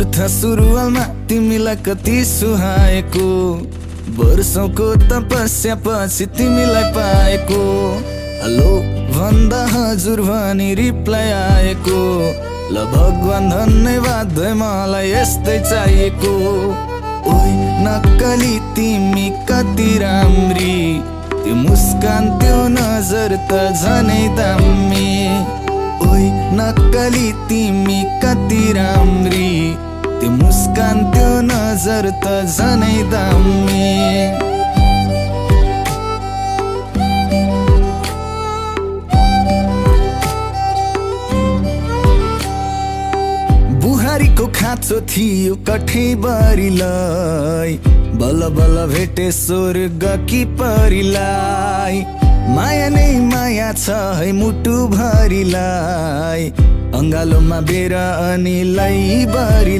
मूर्ख सुरुवालमा तिमीलाई कति सुहाएको, वर्षौंको तपस्या पछि तिमीलाई पाएको। हेलो भन्दा हजुर भनी रिप्लाई आएको, ल भगवान धन्यवाद है मलाई यस्तै चाहिएको। ओइ नक्कली तिमी कति राम्री, त्यो मुस्कान त्यो नजर त झनै दामी। ओइ नक्कली तिमी कति राम्री, त्यो मुस्कान त्यो नजर त झनै दामी। बुहारीको खाँचो थियो कठैबरीलाई, बल्ल बल्ल भेटे स्वर्ग कि परिलाई। माया नै माया छ है मुटु भरिलाई, अङ्गालोमा बेर अनि लै बरी